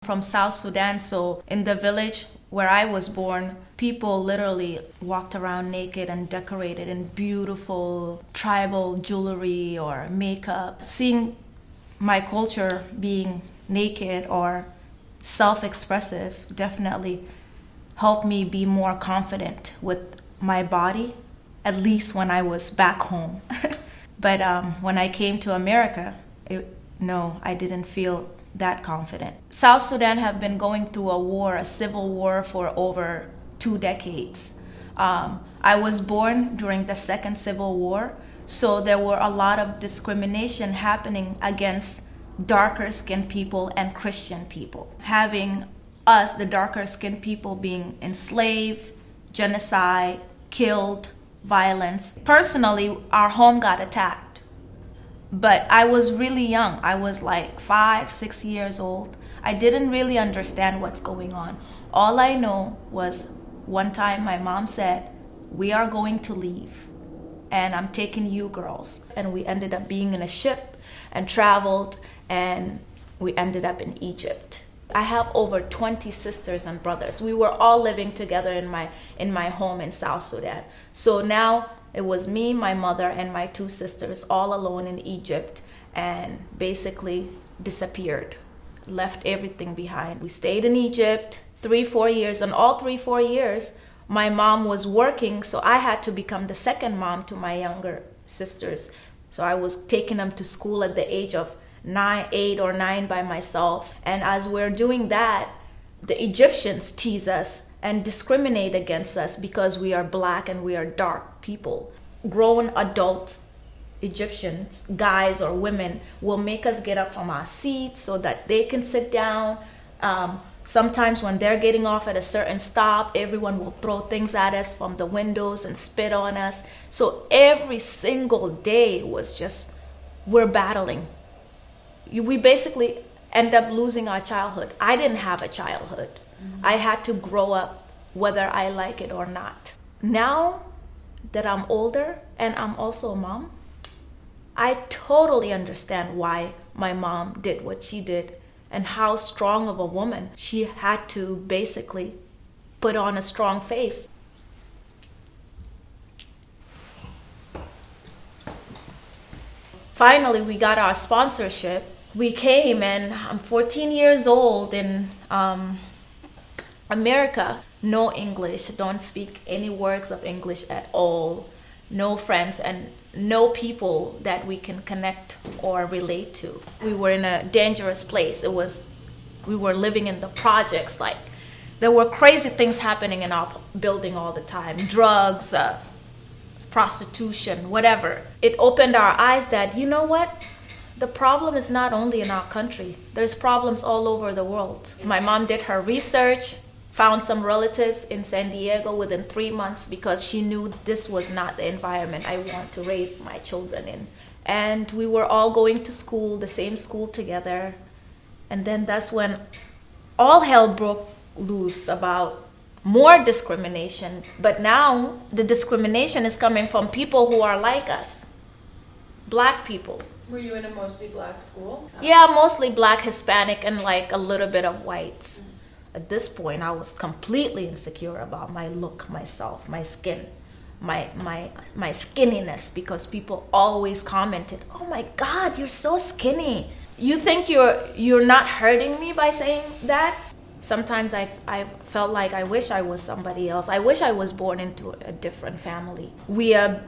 From South Sudan, so in the village where I was born, people literally walked around naked and decorated in beautiful tribal jewelry or makeup. Seeing my culture being naked or self-expressive definitely helped me be more confident with my body, at least when I was back home. But when I came to America, no, I didn't feel that confident. South Sudan have been going through a civil war for over 2 decades. I was born during the Second Civil War, so there were a lot of discrimination happening against darker skinned people and Christian people. Having us, the darker skinned people, being enslaved, genocide, killed, violence. Personally, our home got attacked. But I was really young. I was like 5, 6 years old. I didn't really understand what's going on. All I know was one time my mom said, "We are going to leave, and I'm taking you girls." And we ended up being in a ship and traveled, and we ended up in Egypt. I have over 20 sisters and brothers. We were all living together in my home in South Sudan. So now it was me, my mother, and my 2 sisters all alone in Egypt, and basically disappeared, left everything behind. We stayed in Egypt 3-4 years, and all 3-4 years my mom was working, so I had to become the second mom to my younger sisters. So I was taking them to school at the age of 8 or 9 by myself. And as we're doing that, the Egyptians tease us and discriminate against us because we are black and we are dark people. Grown adult Egyptians, guys or women, will make us get up from our seats so that they can sit down. Sometimes when they're getting off at a certain stop, everyone will throw things at us from the windows and spit on us. So every single day was just, we're battling. We basically end up losing our childhood. I didn't have a childhood. I had to grow up whether I like it or not. Now that I'm older and I'm also a mom, I totally understand why my mom did what she did and how strong of a woman she had to basically put on a strong face. Finally, we got our sponsorship. We came, and I'm 14 years old in America. No English, don't speak any words of English at all. No friends and no people that we can connect or relate to. We were in a dangerous place. We were living in the projects. Like, there were crazy things happening in our building all the time. Drugs, prostitution, whatever. It opened our eyes that, you know what? The problem is not only in our country. There's problems all over the world. My mom did her research, found some relatives in San Diego within 3 months because she knew this was not the environment I want to raise my children in. And we were all going to school, the same school together. And then that's when all hell broke loose about more discrimination. But now the discrimination is coming from people who are like us, black people. Were you in a mostly black school? Yeah, mostly black, Hispanic, and like a little bit of whites. At this point, I was completely insecure about my look, myself, my skin, my skinniness, because people always commented, "Oh my God, you're so skinny." You think you're not hurting me by saying that? Sometimes I felt like I wish I was somebody else. I wish I was born into a different family. We have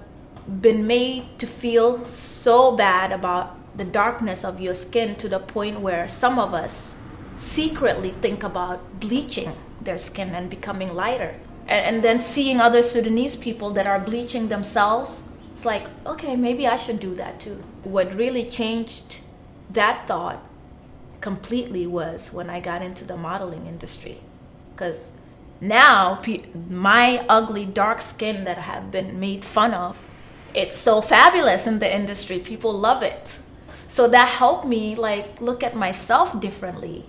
been made to feel so bad about the darkness of your skin to the point where some of us secretly think about bleaching their skin and becoming lighter. And then seeing other Sudanese people that are bleaching themselves, it's like, okay, maybe I should do that too. What really changed that thought completely was when I got into the modeling industry. Because now my ugly dark skin that I have been made fun of, it's so fabulous in the industry. People love it. So that helped me like look at myself differently.